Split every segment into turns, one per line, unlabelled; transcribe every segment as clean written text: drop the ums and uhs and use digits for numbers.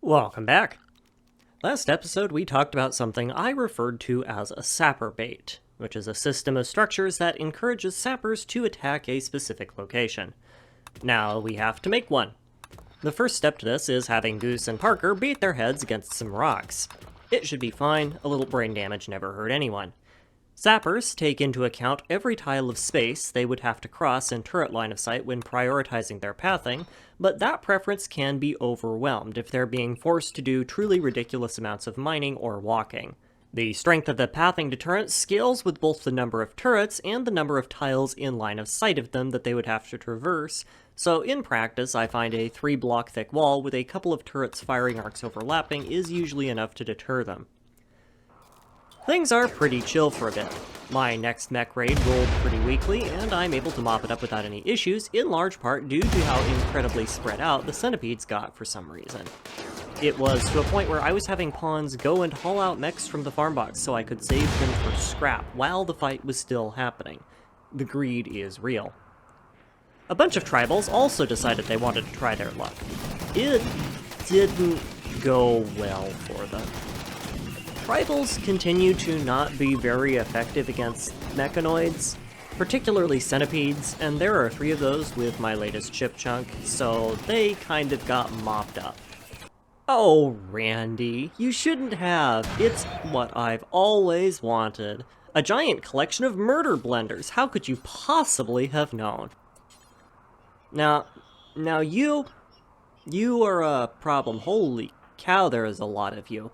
Welcome back. Last episode we talked about something I referred to as a sapper bait, which is a system of structures that encourages sappers to attack a specific location. Now we have to make one. The first step to this is having Goose and Parker beat their heads against some rocks. It should be fine, a little brain damage never hurt anyone. Sappers take into account every tile of space they would have to cross in turret line of sight when prioritizing their pathing, but that preference can be overwhelmed if they're being forced to do truly ridiculous amounts of mining or walking. The strength of the pathing deterrent scales with both the number of turrets and the number of tiles in line of sight of them that they would have to traverse, so in practice I find a 3-block thick wall with a couple of turrets' firing arcs overlapping is usually enough to deter them. Things are pretty chill for a bit. My next mech raid rolled pretty weakly, and I'm able to mop it up without any issues, in large part due to how incredibly spread out the centipedes got for some reason. It was to a point where I was having pawns go and haul out mechs from the farm box so I could save them for scrap while the fight was still happening. The greed is real. A bunch of tribals also decided they wanted to try their luck. It didn't go well for them. Tribals continue to not be very effective against mechanoids, particularly centipedes, and there are 3 of those with my latest chip chunk, so they kind of got mopped up. Oh, Randy, you shouldn't have. It's what I've always wanted. A giant collection of murder blenders. How could you possibly have known? Now you are a problem. Holy cow, there is a lot of you.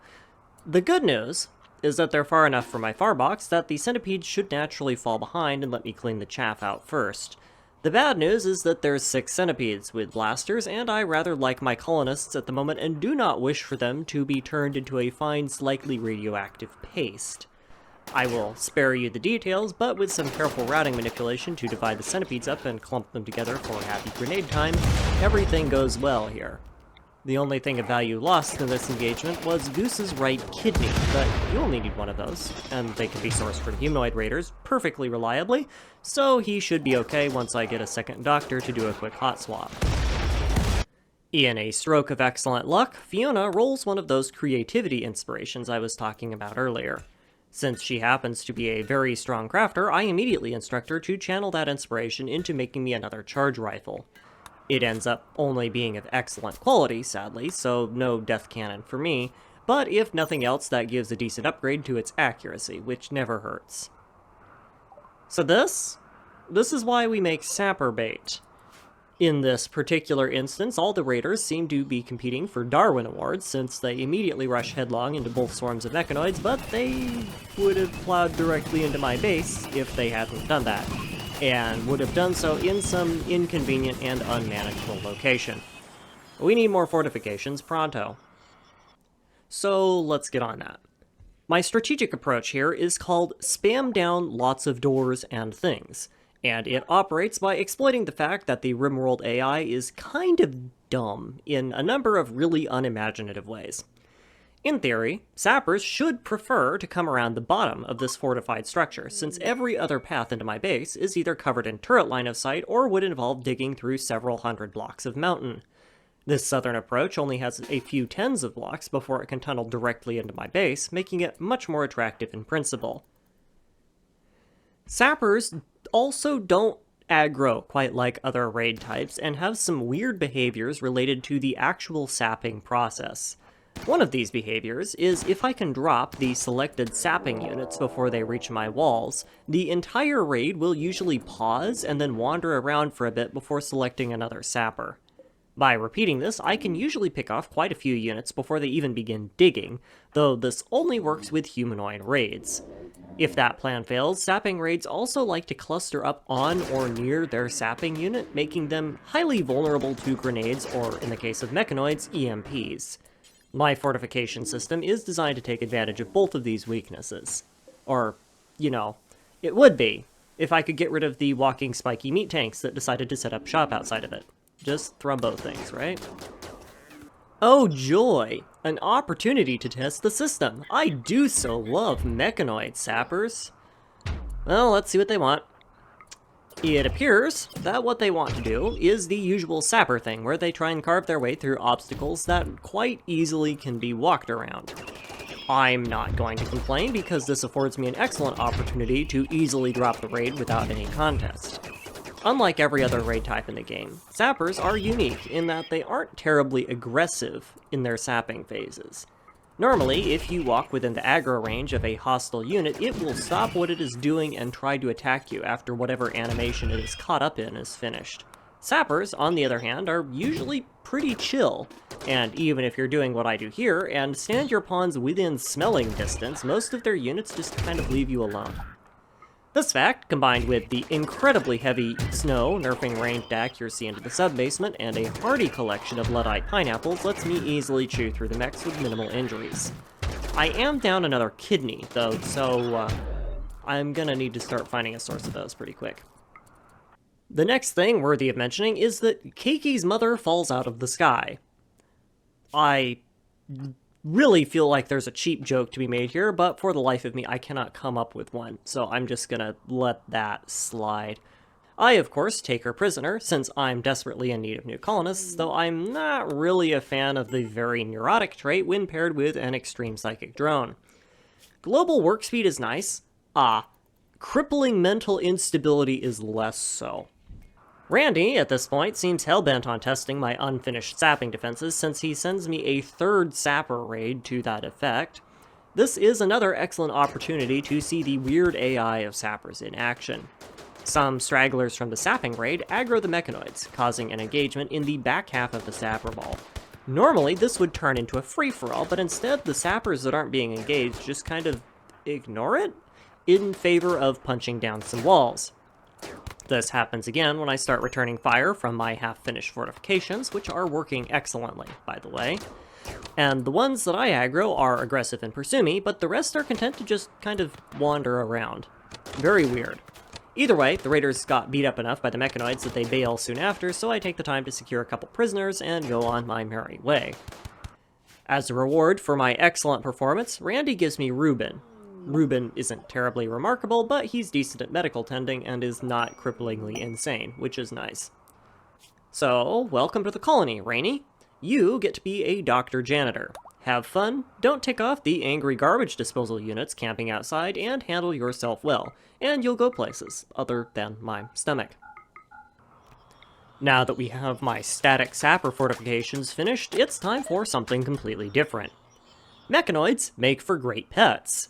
The good news is that they're far enough from my firebox that the centipedes should naturally fall behind and let me clean the chaff out first. The bad news is that there's 6 centipedes with blasters, and I rather like my colonists at the moment and do not wish for them to be turned into a fine, slightly radioactive paste. I will spare you the details, but with some careful routing manipulation to divide the centipedes up and clump them together for happy grenade time, everything goes well here. The only thing of value lost in this engagement was Goose's right kidney, but you only need one of those, and they can be sourced from humanoid raiders perfectly reliably, so he should be okay once I get a second doctor to do a quick hot swap. In a stroke of excellent luck, Fiona rolls one of those creativity inspirations I was talking about earlier. Since she happens to be a very strong crafter, I immediately instruct her to channel that inspiration into making me another charge rifle. It ends up only being of excellent quality, sadly, so no death cannon for me, but if nothing else, that gives a decent upgrade to its accuracy, which never hurts. So this is why we make sapper bait. In this particular instance, all the raiders seem to be competing for Darwin Awards, since they immediately rush headlong into both swarms of mechanoids, but they would have plowed directly into my base if they hadn't done that, and would have done so in some inconvenient and unmanageable location. We need more fortifications pronto. So let's get on that. My strategic approach here is called spam down lots of doors and things, and it operates by exploiting the fact that the Rimworld AI is kind of dumb in a number of really unimaginative ways. In theory, sappers should prefer to come around the bottom of this fortified structure, since every other path into my base is either covered in turret line of sight or would involve digging through several hundred blocks of mountain. This southern approach only has a few tens of blocks before it can tunnel directly into my base, making it much more attractive in principle. Sappers also don't aggro quite like other raid types and have some weird behaviors related to the actual sapping process. One of these behaviors is if I can drop the selected sapping units before they reach my walls, the entire raid will usually pause and then wander around for a bit before selecting another sapper. By repeating this, I can usually pick off quite a few units before they even begin digging, though this only works with humanoid raids. If that plan fails, sapping raids also like to cluster up on or near their sapping unit, making them highly vulnerable to grenades or, in the case of mechanoids, EMPs. My fortification system is designed to take advantage of both of these weaknesses. Or, it would be, if I could get rid of the walking spiky meat tanks that decided to set up shop outside of it. Just Thrumbo things, right? Oh joy! An opportunity to test the system! I do so love mechanoid sappers! Well, let's see what they want. It appears that what they want to do is the usual sapper thing, where they try and carve their way through obstacles that quite easily can be walked around. I'm not going to complain because this affords me an excellent opportunity to easily drop the raid without any contest. Unlike every other raid type in the game, sappers are unique in that they aren't terribly aggressive in their sapping phases. Normally, if you walk within the aggro range of a hostile unit, it will stop what it is doing and try to attack you after whatever animation it is caught up in is finished. Sappers, on the other hand, are usually pretty chill, and even if you're doing what I do here and stand your pawns within smelling distance, most of their units just kind of leave you alone. This fact, combined with the incredibly heavy snow nerfing ranged accuracy into the sub-basement and a hearty collection of Luddite pineapples, lets me easily chew through the mechs with minimal injuries. I am down another kidney, though, so I'm gonna need to start finding a source of those pretty quick. The next thing worthy of mentioning is that Keiki's mother falls out of the sky. I really feel like there's a cheap joke to be made here, but for the life of me, I cannot come up with one, so I'm just gonna let that slide. I, of course, take her prisoner, since I'm desperately in need of new colonists, though I'm not really a fan of the very neurotic trait when paired with an extreme psychic drone. Global work speed is nice. Crippling mental instability is less so. Randy, at this point, seems hellbent on testing my unfinished sapping defenses since he sends me a third sapper raid to that effect. This is another excellent opportunity to see the weird AI of sappers in action. Some stragglers from the sapping raid aggro the mechanoids, causing an engagement in the back half of the sapper ball. Normally, this would turn into a free-for-all, but instead the sappers that aren't being engaged just kind of ignore it in favor of punching down some walls. This happens again when I start returning fire from my half-finished fortifications, which are working excellently, by the way. And the ones that I aggro are aggressive and pursue me, but the rest are content to just kind of wander around. Very weird. Either way, the raiders got beat up enough by the mechanoids that they bail soon after, so I take the time to secure a couple prisoners and go on my merry way. As a reward for my excellent performance, Randy gives me Reuben. Reuben isn't terribly remarkable, but he's decent at medical tending and is not cripplingly insane, which is nice. So, welcome to the colony, Rainy. You get to be a doctor janitor. Have fun, don't tick off the angry garbage disposal units camping outside, and handle yourself well, and you'll go places, other than my stomach. Now that we have my static sapper fortifications finished, it's time for something completely different. Mechanoids make for great pets.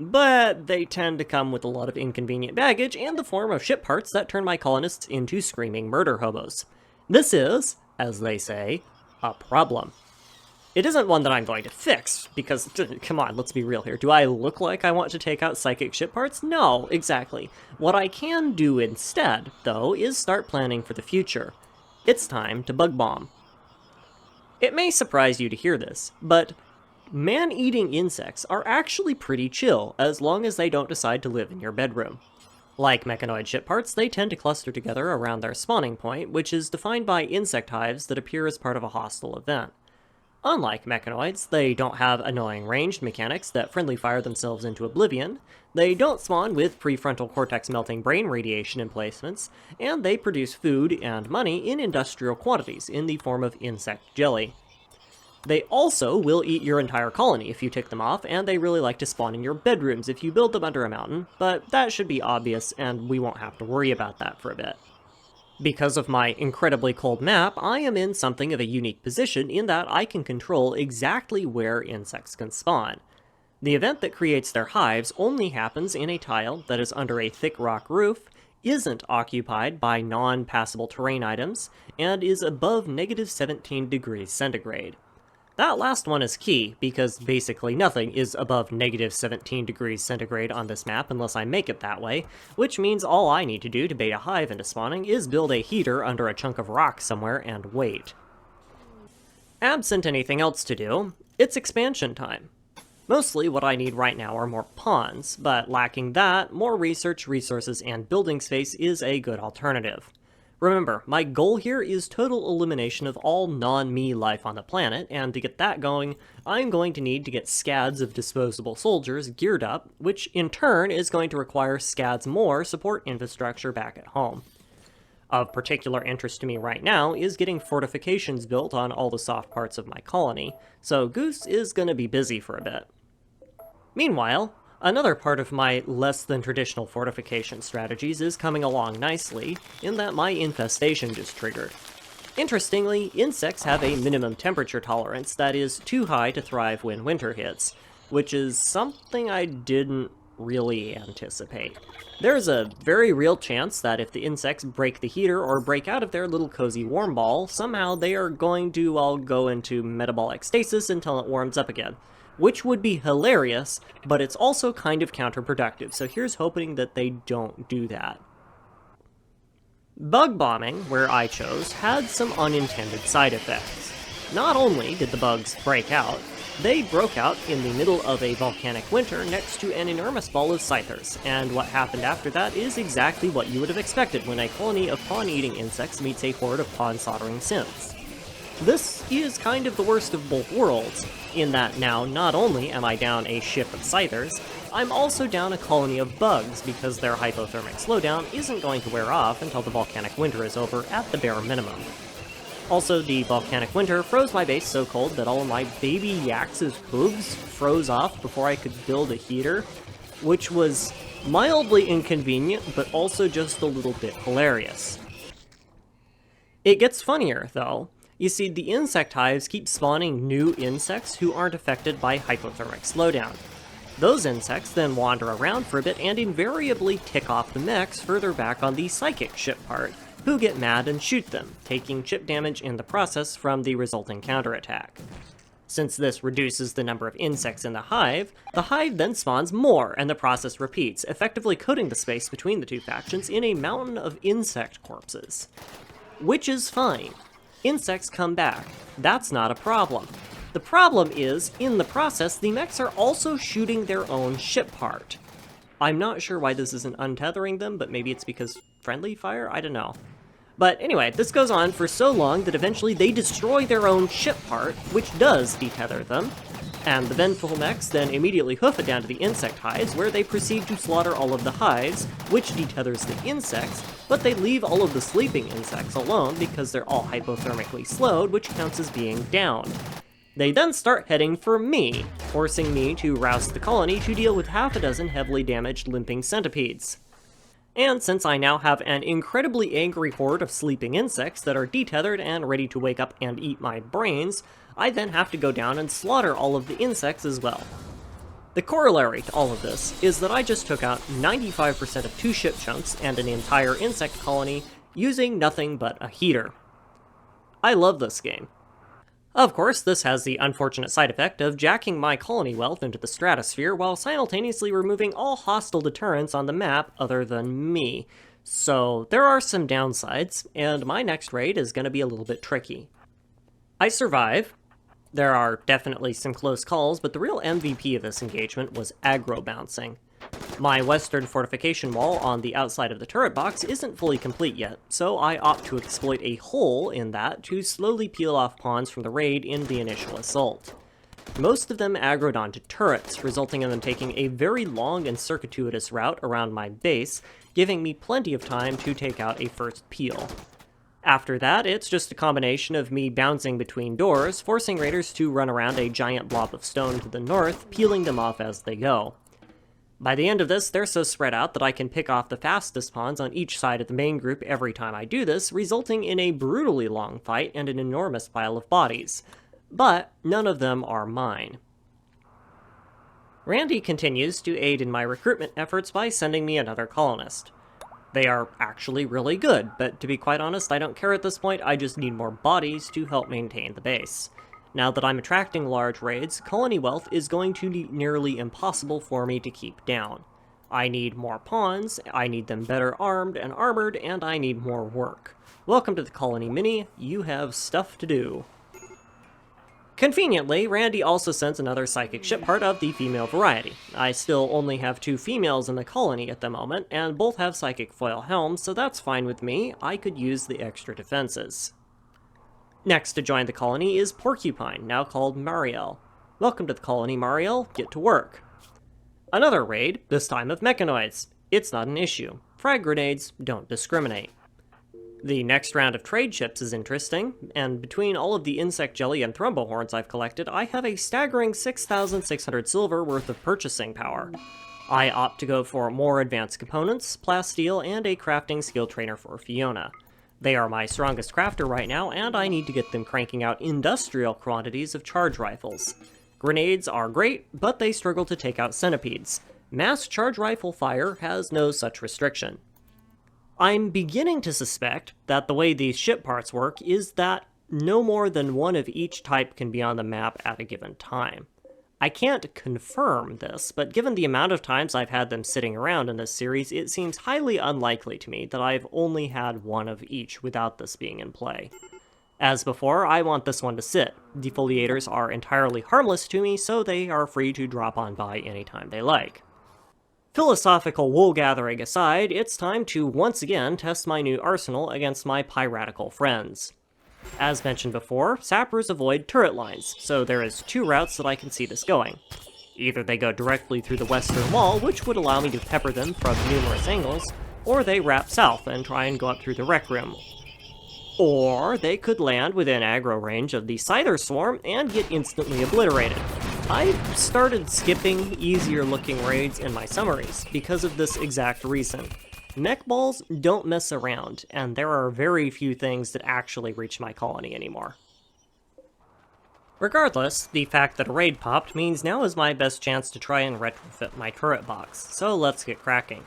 But they tend to come with a lot of inconvenient baggage and the form of ship parts that turn my colonists into screaming murder hobos. This is, as they say, a problem. It isn't one that I'm going to fix, because, come on, let's be real here. Do I look like I want to take out psychic ship parts? No, exactly. What I can do instead, though, is start planning for the future. It's time to bug bomb. It may surprise you to hear this, but man-eating insects are actually pretty chill, as long as they don't decide to live in your bedroom. Like mechanoid ship parts, they tend to cluster together around their spawning point, which is defined by insect hives that appear as part of a hostile event. Unlike mechanoids, they don't have annoying ranged mechanics that friendly fire themselves into oblivion, they don't spawn with prefrontal cortex melting brain radiation emplacements, and they produce food and money in industrial quantities in the form of insect jelly. They also will eat your entire colony if you tick them off, and they really like to spawn in your bedrooms if you build them under a mountain, but that should be obvious and we won't have to worry about that for a bit. Because of my incredibly cold map, I am in something of a unique position in that I can control exactly where insects can spawn. The event that creates their hives only happens in a tile that is under a thick rock roof, isn't occupied by non-passable terrain items, and is above -17 degrees centigrade. That last one is key, because basically nothing is above -17 degrees centigrade on this map unless I make it that way, which means all I need to do to bait a hive into spawning is build a heater under a chunk of rock somewhere and wait. Absent anything else to do, it's expansion time. Mostly what I need right now are more pawns, but lacking that, more research, resources, and building space is a good alternative. Remember, my goal here is total elimination of all non-me life on the planet, and to get that going, I'm going to need to get scads of disposable soldiers geared up, which in turn is going to require scads more support infrastructure back at home. Of particular interest to me right now is getting fortifications built on all the soft parts of my colony, so Goose is going to be busy for a bit. Meanwhile, another part of my less than traditional fortification strategies is coming along nicely, in that my infestation just triggered. Interestingly, insects have a minimum temperature tolerance that is too high to thrive when winter hits, which is something I didn't really anticipate. There's a very real chance that if the insects break the heater or break out of their little cozy warm ball, somehow they are going to all go into metabolic stasis until it warms up again. Which would be hilarious, but it's also kind of counterproductive, so here's hoping that they don't do that. Bug bombing, where I chose, had some unintended side effects. Not only did the bugs break out, they broke out in the middle of a volcanic winter next to an enormous ball of scythers, and what happened after that is exactly what you would have expected when a colony of pawn-eating insects meets a horde of pawn-soldering synths. This is kind of the worst of both worlds, in that now not only am I down a ship of scythers, I'm also down a colony of bugs because their hypothermic slowdown isn't going to wear off until the volcanic winter is over at the bare minimum. Also, the volcanic winter froze my base so cold that all of my baby yaks' hooves froze off before I could build a heater, which was mildly inconvenient, but also just a little bit hilarious. It gets funnier, though. You see, the insect hives keep spawning new insects who aren't affected by hypothermic slowdown. Those insects then wander around for a bit and invariably tick off the mechs further back on the psychic ship part, who get mad and shoot them, taking chip damage in the process from the resulting counterattack. Since this reduces the number of insects in the hive then spawns more, and the process repeats, effectively coating the space between the two factions in a mountain of insect corpses. Which is fine. Insects come back. That's not a problem. The problem is, in the process, the mechs are also shooting their own ship part. I'm not sure why this isn't untethering them, but maybe it's because friendly fire? I don't know. But anyway, this goes on for so long that eventually they destroy their own ship part, which does detether them, and the vengeful mechs then immediately hoof it down to the insect hives, where they proceed to slaughter all of the hives, which detethers the insects, but they leave all of the sleeping insects alone because they're all hypothermically slowed, which counts as being down. They then start heading for me, forcing me to rouse the colony to deal with half a dozen heavily damaged limping centipedes. And since I now have an incredibly angry horde of sleeping insects that are detethered and ready to wake up and eat my brains, I then have to go down and slaughter all of the insects as well. The corollary to all of this is that I just took out 95% of 2 ship chunks and an entire insect colony using nothing but a heater. I love this game. Of course, this has the unfortunate side effect of jacking my colony wealth into the stratosphere while simultaneously removing all hostile deterrents on the map other than me. So there are some downsides, and my next raid is going to be a little bit tricky. I survive. There are definitely some close calls, but the real MVP of this engagement was aggro bouncing. My western fortification wall on the outside of the turret box isn't fully complete yet, so I opt to exploit a hole in that to slowly peel off pawns from the raid in the initial assault. Most of them aggroed onto turrets, resulting in them taking a very long and circuitous route around my base, giving me plenty of time to take out a first peel. After that, it's just a combination of me bouncing between doors, forcing raiders to run around a giant blob of stone to the north, peeling them off as they go. By the end of this, they're so spread out that I can pick off the fastest pawns on each side of the main group every time I do this, resulting in a brutally long fight and an enormous pile of bodies. But none of them are mine. Randy continues to aid in my recruitment efforts by sending me another colonist. They are actually really good, but to be quite honest, I don't care at this point, I just need more bodies to help maintain the base. Now that I'm attracting large raids, colony wealth is going to be nearly impossible for me to keep down. I need more pawns, I need them better armed and armored, and I need more work. Welcome to the Colony Mini, you have stuff to do. Conveniently, Randy also sends another psychic ship part of the female variety. I still only have 2 females in the colony at the moment, and both have psychic foil helms, so that's fine with me. I could use the extra defenses. Next to join the colony is Porcupine, now called Mariel. Welcome to the colony, Mariel. Get to work. Another raid, this time of mechanoids. It's not an issue. Frag grenades don't discriminate. The next round of trade ships is interesting, and between all of the insect jelly and thrombohorns I've collected, I have a staggering 6,600 silver worth of purchasing power. I opt to go for more advanced components, plasteel, and a crafting skill trainer for Fiona. They are my strongest crafter right now, and I need to get them cranking out industrial quantities of charge rifles. Grenades are great, but they struggle to take out centipedes. Mass charge rifle fire has no such restriction. I'm beginning to suspect that the way these ship parts work is that no more than one of each type can be on the map at a given time. I can't confirm this, but given the amount of times I've had them sitting around in this series, it seems highly unlikely to me that I've only had one of each without this being in play. As before, I want this one to sit. Defoliators are entirely harmless to me, so they are free to drop on by anytime they like. Philosophical wool gathering aside, it's time to once again test my new arsenal against my piratical friends. As mentioned before, sappers avoid turret lines, so there is 2 routes that I can see this going. Either they go directly through the western wall, which would allow me to pepper them from numerous angles, or they wrap south and try and go up through the rec room. Or they could land within aggro range of the Scyther swarm and get instantly obliterated. I've started skipping easier looking raids in my summaries because of this exact reason. Mech balls don't mess around, and there are very few things that actually reach my colony anymore. Regardless, the fact that a raid popped means now is my best chance to try and retrofit my turret box, so let's get cracking.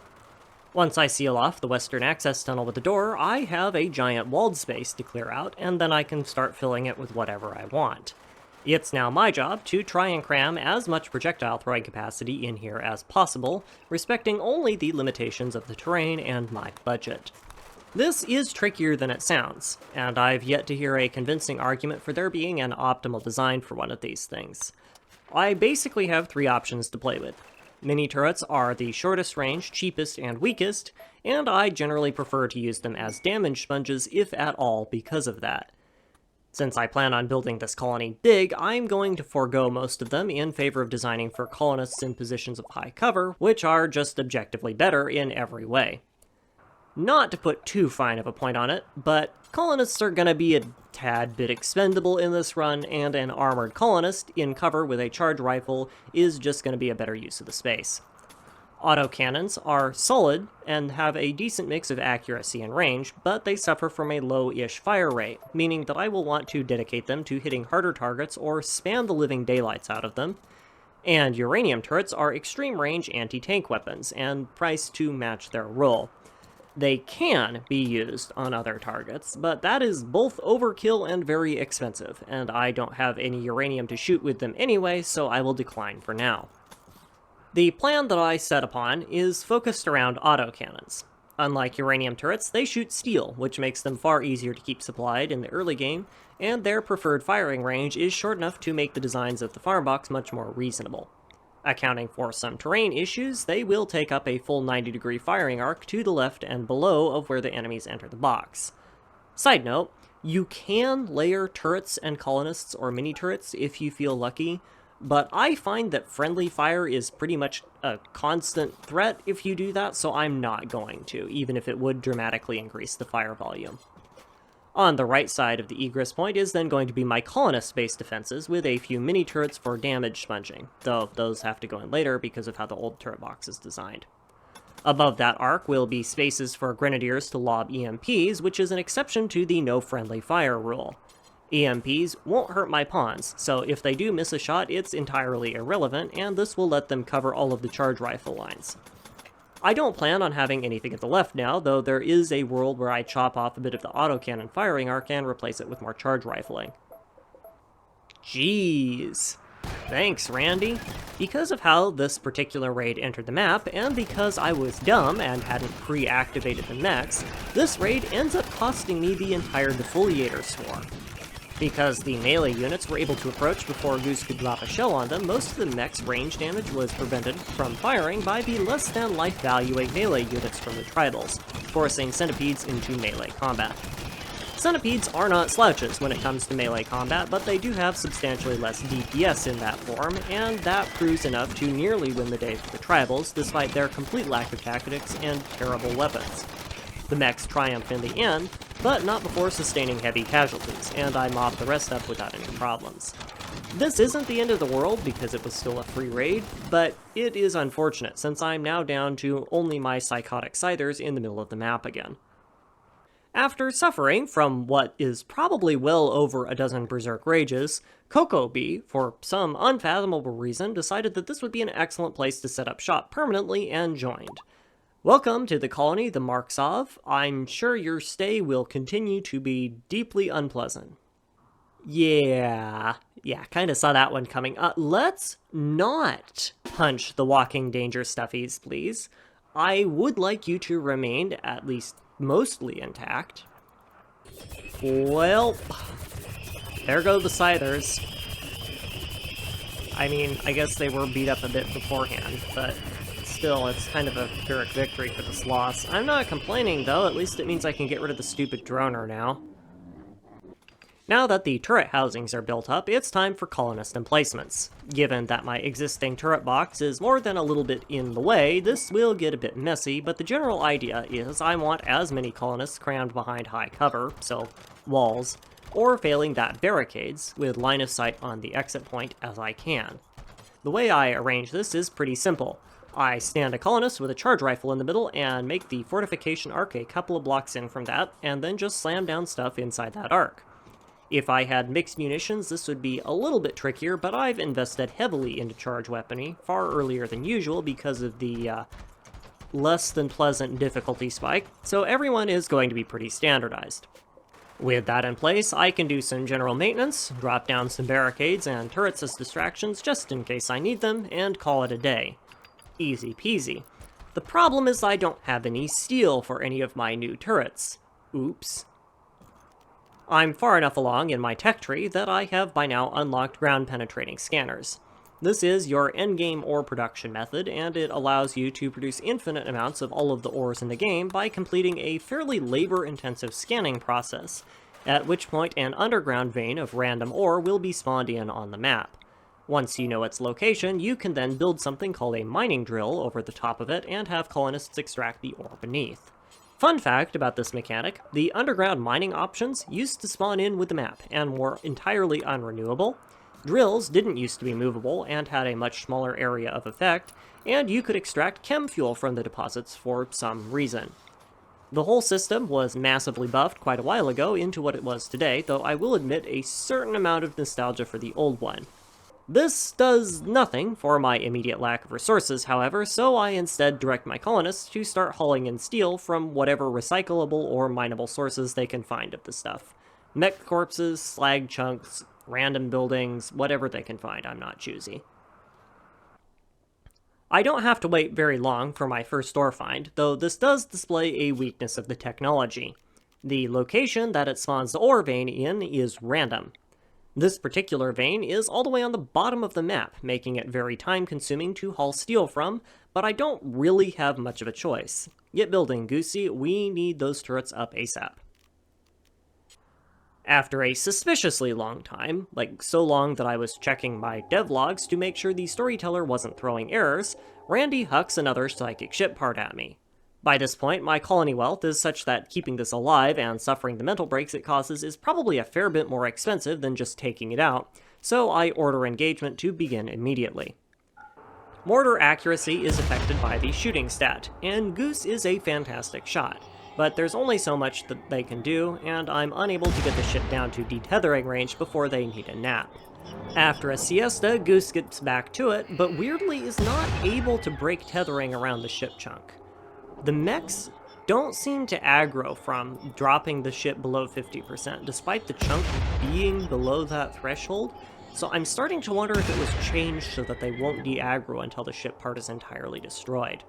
Once I seal off the western access tunnel with the door, I have a giant walled space to clear out, and then I can start filling it with whatever I want. It's now my job to try and cram as much projectile throwing capacity in here as possible, respecting only the limitations of the terrain and my budget. This is trickier than it sounds, and I've yet to hear a convincing argument for there being an optimal design for one of these things. I basically have 3 options to play with. Mini turrets are the shortest range, cheapest, and weakest, and I generally prefer to use them as damage sponges if at all because of that. Since I plan on building this colony big, I'm going to forego most of them in favor of designing for colonists in positions of high cover, which are just objectively better in every way. Not to put too fine of a point on it, but colonists are gonna be a tad bit expendable in this run, and an armored colonist in cover with a charge rifle is just gonna be a better use of the space. Autocannons are solid and have a decent mix of accuracy and range, but they suffer from a low-ish fire rate, meaning that I will want to dedicate them to hitting harder targets or spam the living daylights out of them. And uranium turrets are extreme range anti-tank weapons, and priced to match their role. They can be used on other targets, but that is both overkill and very expensive, and I don't have any uranium to shoot with them anyway, so I will decline for now. The plan that I set upon is focused around autocannons. Unlike uranium turrets, they shoot steel, which makes them far easier to keep supplied in the early game, and their preferred firing range is short enough to make the designs of the farm box much more reasonable. Accounting for some terrain issues, they will take up a full 90-degree firing arc to the left and below of where the enemies enter the box. Side note, you can layer turrets and colonists or mini-turrets if you feel lucky, but I find that friendly fire is pretty much a constant threat if you do that, so I'm not going to, even if it would dramatically increase the fire volume. On the right side of the egress point is then going to be my colonist-based defenses, with a few mini-turrets for damage sponging, though those have to go in later because of how the old turret box is designed. Above that arc will be spaces for grenadiers to lob EMPs, which is an exception to the no friendly fire rule. EMPs won't hurt my pawns, so if they do miss a shot, it's entirely irrelevant, and this will let them cover all of the charge rifle lines. I don't plan on having anything at the left now, though there is a world where I chop off a bit of the autocannon firing arc and replace it with more charge rifling. Jeez. Thanks, Randy. Because of how this particular raid entered the map, and because I was dumb and hadn't pre-activated the mechs, this raid ends up costing me the entire defoliator swarm. Because the melee units were able to approach before Goose could drop a shell on them, most of the mech's range damage was prevented from firing by the less-than-life valuing melee units from the tribals, forcing centipedes into melee combat. Centipedes are not slouches when it comes to melee combat, but they do have substantially less DPS in that form, and that proves enough to nearly win the day for the tribals, despite their complete lack of tactics and terrible weapons. The mechs triumphed in the end, but not before sustaining heavy casualties, and I mopped the rest up without any problems. This isn't the end of the world because it was still a free raid, but it is unfortunate since I'm now down to only my psychotic scythers in the middle of the map again. After suffering from what is probably well over a dozen berserk rages, Cocoa Bee, for some unfathomable reason, decided that this would be an excellent place to set up shop permanently and joined. Welcome to the colony, the Marksov. I'm sure your stay will continue to be deeply unpleasant. Yeah, kinda saw that one coming. Let's not punch the walking danger stuffies, please. I would like you to remain at least mostly intact. Well, there go the Scythers. I mean, I guess they were beat up a bit beforehand, but still, it's kind of a Pyrrhic victory for this loss. I'm not complaining, though. At least it means I can get rid of the stupid droner now. Now that the turret housings are built up, it's time for colonist emplacements. Given that my existing turret box is more than a little bit in the way, this will get a bit messy, but the general idea is I want as many colonists crammed behind high cover, so walls, or failing that barricades, with line of sight on the exit point as I can. The way I arrange this is pretty simple. I stand a colonist with a charge rifle in the middle and make the fortification arc a couple of blocks in from that, and then just slam down stuff inside that arc. If I had mixed munitions, this would be a little bit trickier, but I've invested heavily into charge weaponry far earlier than usual because of the less than pleasant difficulty spike, so everyone is going to be pretty standardized. With that in place, I can do some general maintenance, drop down some barricades and turrets as distractions just in case I need them, and call it a day. Easy peasy. The problem is I don't have any steel for any of my new turrets. Oops. I'm far enough along in my tech tree that I have by now unlocked ground-penetrating scanners. This is your endgame ore production method, and it allows you to produce infinite amounts of all of the ores in the game by completing a fairly labor-intensive scanning process, at which point an underground vein of random ore will be spawned in on the map. Once you know its location, you can then build something called a mining drill over the top of it and have colonists extract the ore beneath. Fun fact about this mechanic, the underground mining options used to spawn in with the map and were entirely unrenewable. Drills didn't used to be movable and had a much smaller area of effect, and you could extract chem fuel from the deposits for some reason. The whole system was massively buffed quite a while ago into what it was today, though I will admit a certain amount of nostalgia for the old one. This does nothing for my immediate lack of resources, however, so I instead direct my colonists to start hauling in steel from whatever recyclable or mineable sources they can find of the stuff. Mech corpses, slag chunks, random buildings, whatever they can find, I'm not choosy. I don't have to wait very long for my first ore find, though this does display a weakness of the technology. The location that it spawns the ore vein in is random. This particular vein is all the way on the bottom of the map, making it very time-consuming to haul steel from, but I don't really have much of a choice. Get building, Goosey, we need those turrets up ASAP. After a suspiciously long time, like so long that I was checking my devlogs to make sure the storyteller wasn't throwing errors, Randy hucks another psychic ship part at me. By this point, my colony wealth is such that keeping this alive and suffering the mental breaks it causes is probably a fair bit more expensive than just taking it out, so I order engagement to begin immediately. Mortar accuracy is affected by the shooting stat, and Goose is a fantastic shot, but there's only so much that they can do, and I'm unable to get the ship down to detethering range before they need a nap. After a siesta, Goose gets back to it, but weirdly is not able to break tethering around the ship chunk. The mechs don't seem to aggro from dropping the ship below 50%, despite the chunk being below that threshold, so I'm starting to wonder if it was changed so that they won't de-aggro until the ship part is entirely destroyed.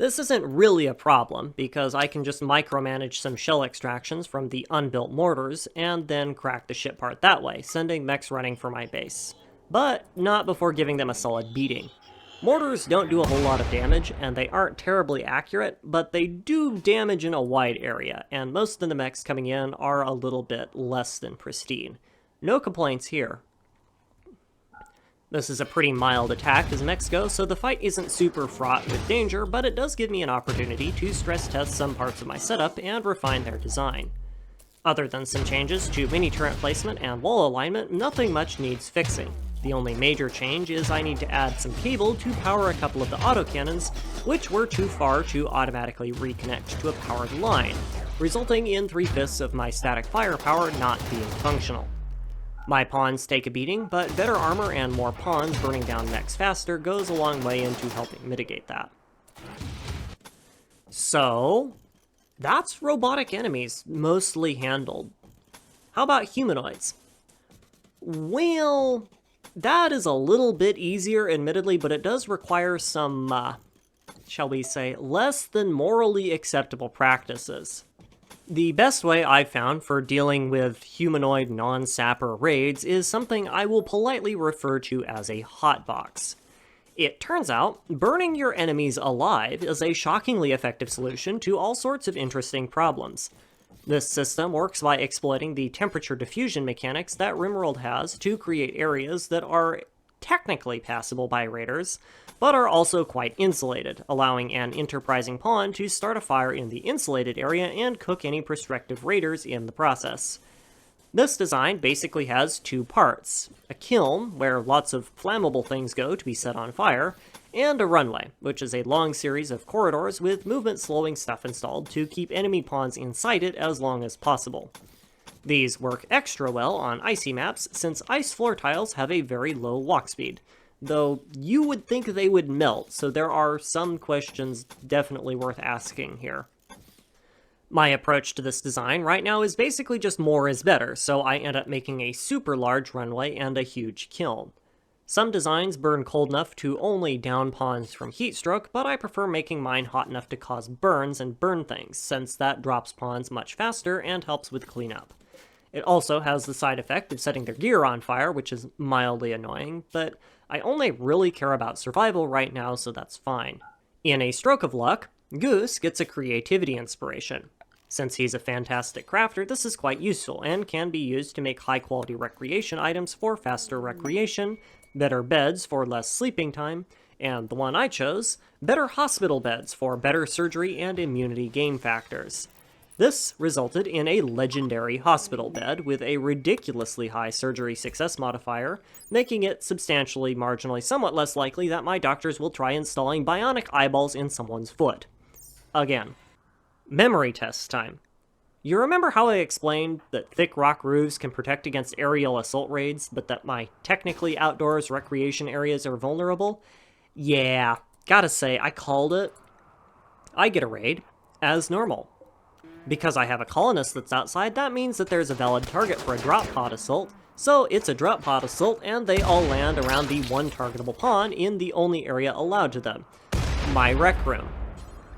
This isn't really a problem, because I can just micromanage some shell extractions from the unbuilt mortars, and then crack the ship part that way, sending mechs running for my base. But not before giving them a solid beating. Mortars don't do a whole lot of damage, and they aren't terribly accurate, but they do damage in a wide area, and most of the mechs coming in are a little bit less than pristine. No complaints here. This is a pretty mild attack as mechs go, so the fight isn't super fraught with danger, but it does give me an opportunity to stress test some parts of my setup and refine their design. Other than some changes to mini turret placement and wall alignment, nothing much needs fixing. The only major change is I need to add some cable to power a couple of the autocannons, which were too far to automatically reconnect to a powered line, resulting in 3/5 of my static firepower not being functional. My pawns take a beating, but better armor and more pawns burning down mechs faster goes a long way into helping mitigate that. So, that's robotic enemies, mostly handled. How about humanoids? Well, that is a little bit easier, admittedly, but it does require some, shall we say, less than morally acceptable practices. The best way I've found for dealing with humanoid non-sapper raids is something I will politely refer to as a hotbox. It turns out, burning your enemies alive is a shockingly effective solution to all sorts of interesting problems. This system works by exploiting the temperature diffusion mechanics that Rimworld has to create areas that are technically passable by raiders, but are also quite insulated, allowing an enterprising pawn to start a fire in the insulated area and cook any prospective raiders in the process. This design basically has two parts: a kiln, where lots of flammable things go to be set on fire, and a runway, which is a long series of corridors with movement slowing stuff installed to keep enemy pawns inside it as long as possible. These work extra well on icy maps, since ice floor tiles have a very low walk speed, though you would think they would melt, so there are some questions definitely worth asking here. My approach to this design right now is basically just more is better, so I end up making a super large runway and a huge kiln. Some designs burn cold enough to only down pawns from heatstroke, but I prefer making mine hot enough to cause burns and burn things, since that drops pawns much faster and helps with cleanup. It also has the side effect of setting their gear on fire, which is mildly annoying, but I only really care about survival right now, so that's fine. In a stroke of luck, Goose gets a creativity inspiration. Since he's a fantastic crafter, this is quite useful, and can be used to make high-quality recreation items for faster recreation, better beds for less sleeping time, and the one I chose, better hospital beds for better surgery and immunity gain factors. This resulted in a legendary hospital bed with a ridiculously high surgery success modifier, making it substantially, marginally, somewhat less likely that my doctors will try installing bionic eyeballs in someone's foot. Again. Memory test time. You remember how I explained that thick rock roofs can protect against aerial assault raids, but that my technically outdoors recreation areas are vulnerable? Yeah, gotta say, I called it. I get a raid, as normal. Because I have a colonist that's outside, that means that there's a valid target for a drop pod assault, so it's a drop pod assault, and they all land around the one targetable pawn in the only area allowed to them. My rec room.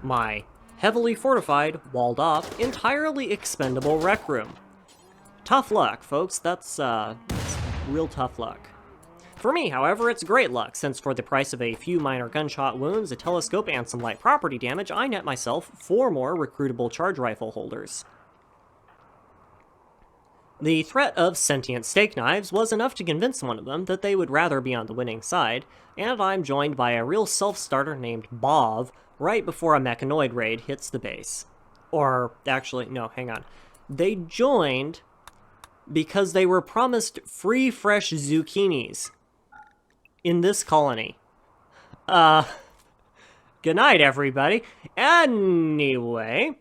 My heavily fortified, walled off, entirely expendable rec room. Tough luck, folks, that's real tough luck. For me, however, it's great luck, since for the price of a few minor gunshot wounds, a telescope, and some light property damage, I net myself 4 more recruitable charge rifle holders. The threat of sentient steak knives was enough to convince one of them that they would rather be on the winning side, and I'm joined by a real self-starter named Bob right before a mechanoid raid hits the base. Or, actually, no, hang on. They joined because they were promised free fresh zucchinis in this colony. Good night, everybody. Anyway,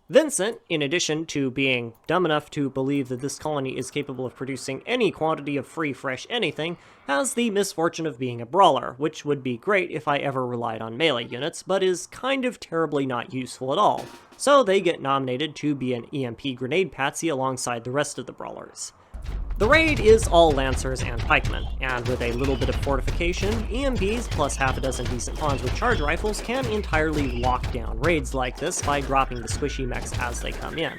Vincent, in addition to being dumb enough to believe that this colony is capable of producing any quantity of free, fresh anything, has the misfortune of being a brawler, which would be great if I ever relied on melee units, but is kind of terribly not useful at all. So they get nominated to be an EMP grenade patsy alongside the rest of the brawlers. The raid is all lancers and pikemen, and with a little bit of fortification, EMPs plus half a dozen decent pawns with charge rifles can entirely lock down raids like this by dropping the squishy mechs as they come in.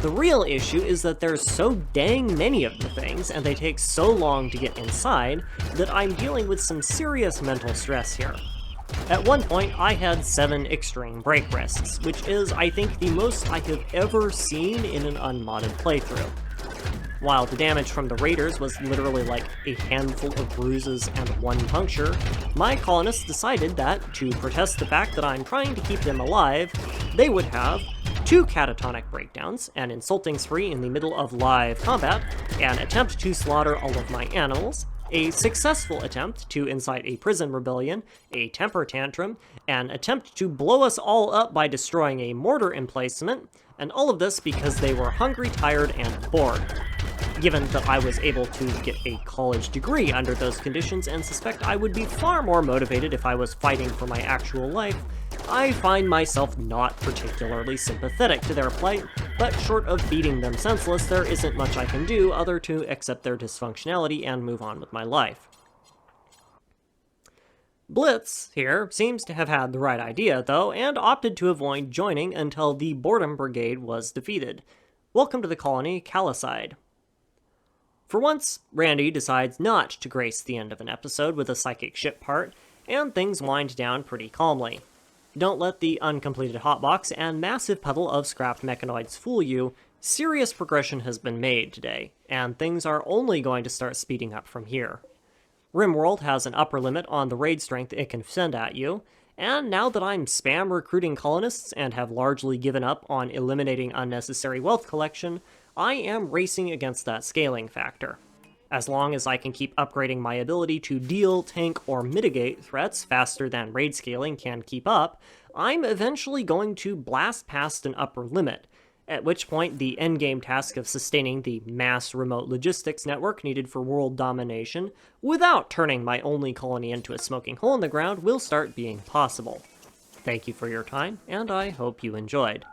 The real issue is that there's so dang many of the things, and they take so long to get inside, that I'm dealing with some serious mental stress here. At one point, I had 7 extreme break risks, which is, I think, the most I have ever seen in an unmodded playthrough. While the damage from the raiders was literally like a handful of bruises and 1 puncture, my colonists decided that, to protest the fact that I'm trying to keep them alive, they would have 2 catatonic breakdowns, an insulting spree in the middle of live combat, an attempt to slaughter all of my animals, a successful attempt to incite a prison rebellion, a temper tantrum, an attempt to blow us all up by destroying a mortar emplacement, and all of this because they were hungry, tired, and bored. Given that I was able to get a college degree under those conditions and suspect I would be far more motivated if I was fighting for my actual life, I find myself not particularly sympathetic to their plight, but short of beating them senseless, there isn't much I can do other to accept their dysfunctionality and move on with my life. Blitz, here, seems to have had the right idea, though, and opted to avoid joining until the Boredom Brigade was defeated. Welcome to the colony, Calicide. For once, Randy decides not to grace the end of an episode with a psychic ship part, and things wind down pretty calmly. Don't let the uncompleted hotbox and massive puddle of scrapped mechanoids fool you. Serious progression has been made today, and things are only going to start speeding up from here. Rimworld has an upper limit on the raid strength it can send at you, and now that I'm spam recruiting colonists and have largely given up on eliminating unnecessary wealth collection, I am racing against that scaling factor. As long as I can keep upgrading my ability to deal, tank, or mitigate threats faster than raid scaling can keep up, I'm eventually going to blast past an upper limit, at which point the endgame task of sustaining the mass remote logistics network needed for world domination, without turning my only colony into a smoking hole in the ground, will start being possible. Thank you for your time, and I hope you enjoyed.